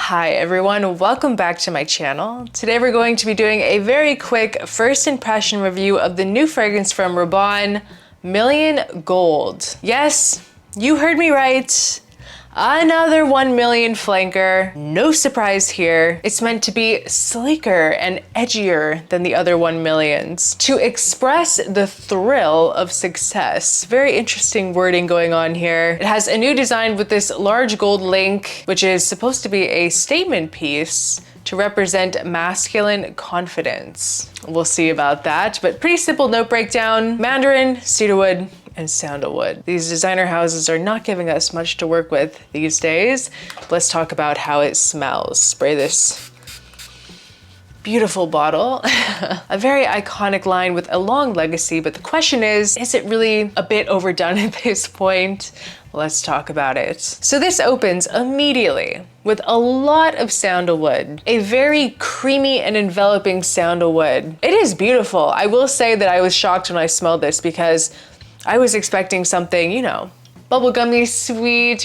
Hi everyone, welcome back to my channel. Today we're going to be doing a very quick first impression review of the new fragrance from Rabanne, Million Gold. Yes, you heard me right. Another 1 million flanker. No surprise here. It's meant to be sleeker and edgier than the other 1 millions to express the thrill of success. Very interesting wording going on here. It has a new design with this large gold link, which is supposed to be a statement piece to represent masculine confidence. We'll see about that, but pretty simple note breakdown: mandarin, cedarwood, and sandalwood. These designer houses are not giving us much to work with these days. Let's talk about how it smells. Spray this beautiful bottle. A very iconic line with a long legacy, but the question is it really a bit overdone at this point? Let's talk about it. So this opens immediately with a lot of sandalwood, a very creamy and enveloping sandalwood. It is beautiful. I will say that I was shocked when I smelled this because I was expecting something, bubblegummy sweet,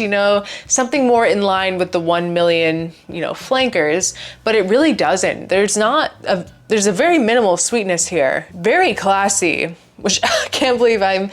something more in line with the 1 million, flankers, but it really doesn't. There's a very minimal sweetness here. Very classy, which I can't believe I'm,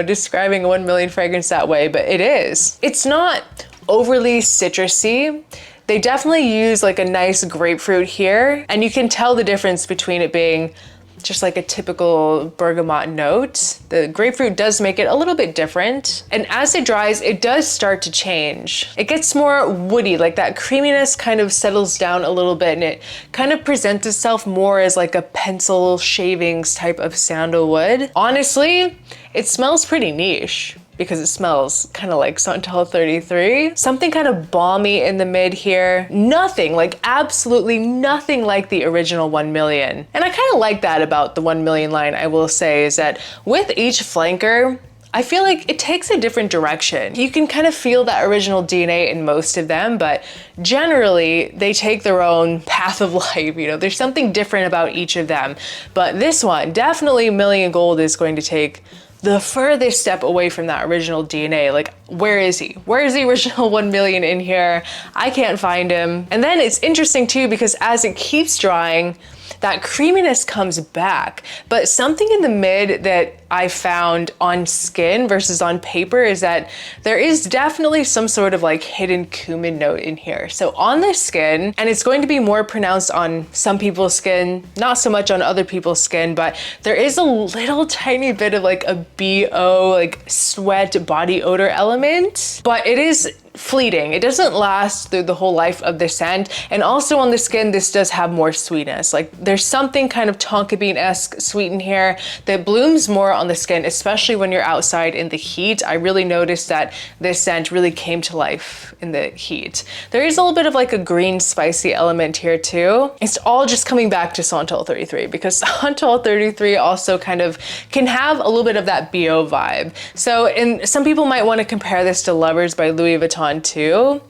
describing a 1 million fragrance that way, but it is. It's not overly citrusy. They definitely use like a nice grapefruit here, and you can tell the difference between it being just like a typical bergamot note. The grapefruit does make it a little bit different. And as it dries, it does start to change. It gets more woody, like that creaminess kind of settles down a little bit, and it kind of presents itself more as like a pencil shavings type of sandalwood. Honestly, it smells pretty niche, because it smells kind of like Santal 33. Something kind of balmy in the mid here. Nothing, like absolutely nothing like the original 1 million. And I kind of like that about the 1 million line, I will say, is that with each flanker, I feel like it takes a different direction. You can kind of feel that original DNA in most of them, but generally they take their own path of life. There's something different about each of them. But this one, definitely Million Gold, is going to take the furthest step away from that original DNA. Like, where is he? Where is the original 1 million in here? I can't find him. And then it's interesting too, because as it keeps drying, that creaminess comes back. But something in the mid that I found on skin versus on paper is that there is definitely some sort of like hidden cumin note in here. So on the skin, and it's going to be more pronounced on some people's skin, not so much on other people's skin, but there is a little tiny bit of like a BO, like sweat body odor element, but it is fleeting. It doesn't last through the whole life of the scent. And also on the skin, this does have more sweetness. Like there's something kind of tonka bean-esque sweet in here that blooms more on the skin, especially when you're outside in the heat. I really noticed that this scent really came to life in the heat. There is a little bit of like a green spicy element here too. It's all just coming back to Santal 33, because Santal 33 also kind of can have a little bit of that BO vibe. So, and some people might want to compare this to Lovers by Louis Vuitton too.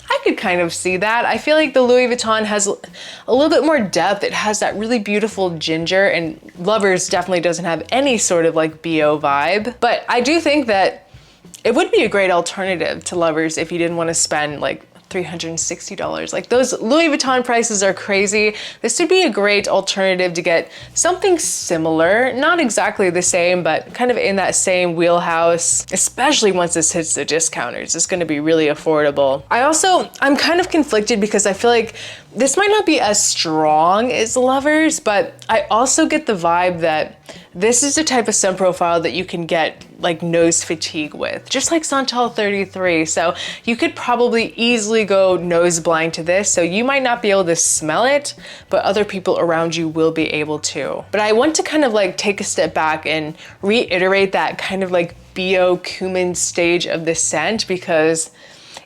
I could kind of see that. I feel like the Louis Vuitton has a little bit more depth. It has that really beautiful ginger, and Lovers definitely doesn't have any sort of like BO vibe. But I do think that it would be a great alternative to Lovers if you didn't want to spend like $360. Like, those Louis Vuitton prices are crazy. This would be a great alternative to get something similar, not exactly the same, but kind of in that same wheelhouse, especially once this hits the discounters. It's going to be really affordable. I'm kind of conflicted because I feel like this might not be as strong as Lovers, but I also get the vibe that this is the type of scent profile that you can get like nose fatigue with, just like Santal 33. So you could probably easily go nose blind to this. So you might not be able to smell it, but other people around you will be able to. But I want to kind of like take a step back and reiterate that kind of like BO cumin stage of the scent, because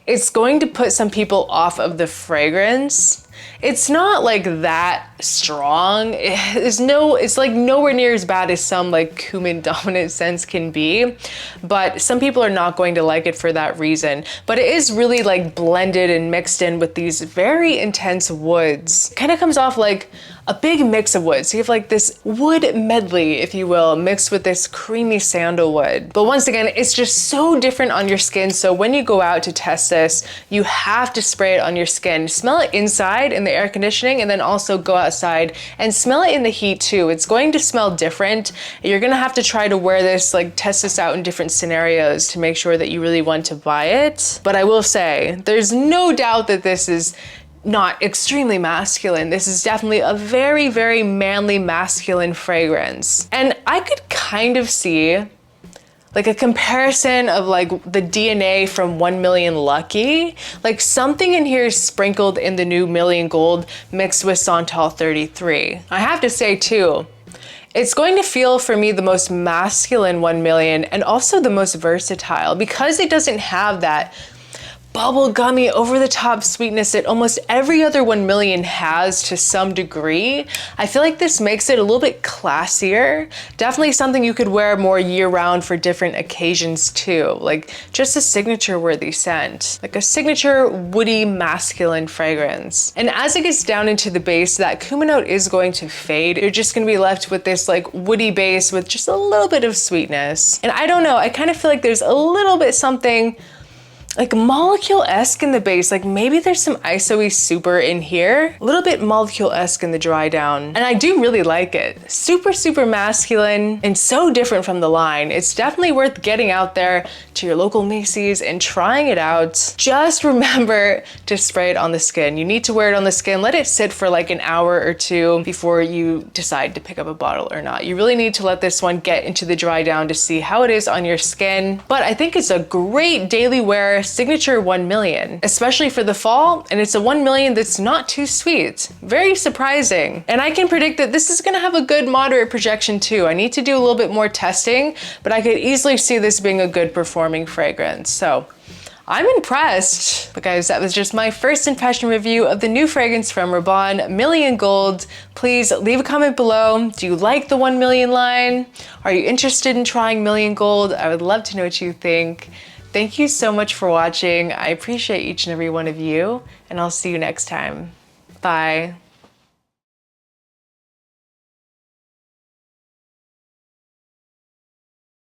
it's going to put some people off of the fragrance. It's not like that strong. It's like nowhere near as bad as some like cumin dominant scents can be, but some people are not going to like it for that reason. But it is really like blended and mixed in with these very intense woods. Kind of comes off like a big mix of woods. So you have like this wood medley, if you will, mixed with this creamy sandalwood. But once again, it's just so different on your skin. So when you go out to test this, you have to spray it on your skin. Smell it inside in the air conditioning, and then also go outside and smell it in the heat too. It's going to smell different. You're gonna have to try to wear this, like test this out in different scenarios to make sure that you really want to buy it. But I will say, there's no doubt that this is not extremely masculine. This is definitely a very, very manly, masculine fragrance. And I could kind of see like a comparison of like the DNA from 1 Million Lucky. Like something in here is sprinkled in the new Million Gold mixed with Santal 33. I have to say too, it's going to feel for me the most masculine 1 Million and also the most versatile because it doesn't have that bubblegummy, over-the-top sweetness that almost every other 1 Million has to some degree. I feel like this makes it a little bit classier. Definitely something you could wear more year-round for different occasions too. Like just a signature-worthy scent. Like a signature woody masculine fragrance. And as it gets down into the base, that cumin note is going to fade. You're just gonna be left with this like woody base with just a little bit of sweetness. And I don't know, I kind of feel like there's a little bit something like molecule-esque in the base. Like maybe there's some ISO-y super in here. A little bit molecule-esque in the dry down. And I do really like it. Super, super masculine and so different from the line. It's definitely worth getting out there to your local Macy's and trying it out. Just remember to spray it on the skin. You need to wear it on the skin. Let it sit for like an hour or two before you decide to pick up a bottle or not. You really need to let this one get into the dry down to see how it is on your skin. But I think it's a great daily wear signature 1 Million, especially for the fall, and it's a 1 Million that's not too sweet. Very surprising. And I can predict that this is gonna have a good moderate projection too. I need to do a little bit more testing, but I could easily see this being a good performing fragrance. So I'm impressed. But guys, that was just my first impression review of the new fragrance from Rabanne, Million Gold. Please leave a comment below. Do you like the 1 Million line? Are you interested in trying Million Gold? I would love to know what you think. Thank you so much for watching. I appreciate each and every one of you, and I'll see you next time. Bye.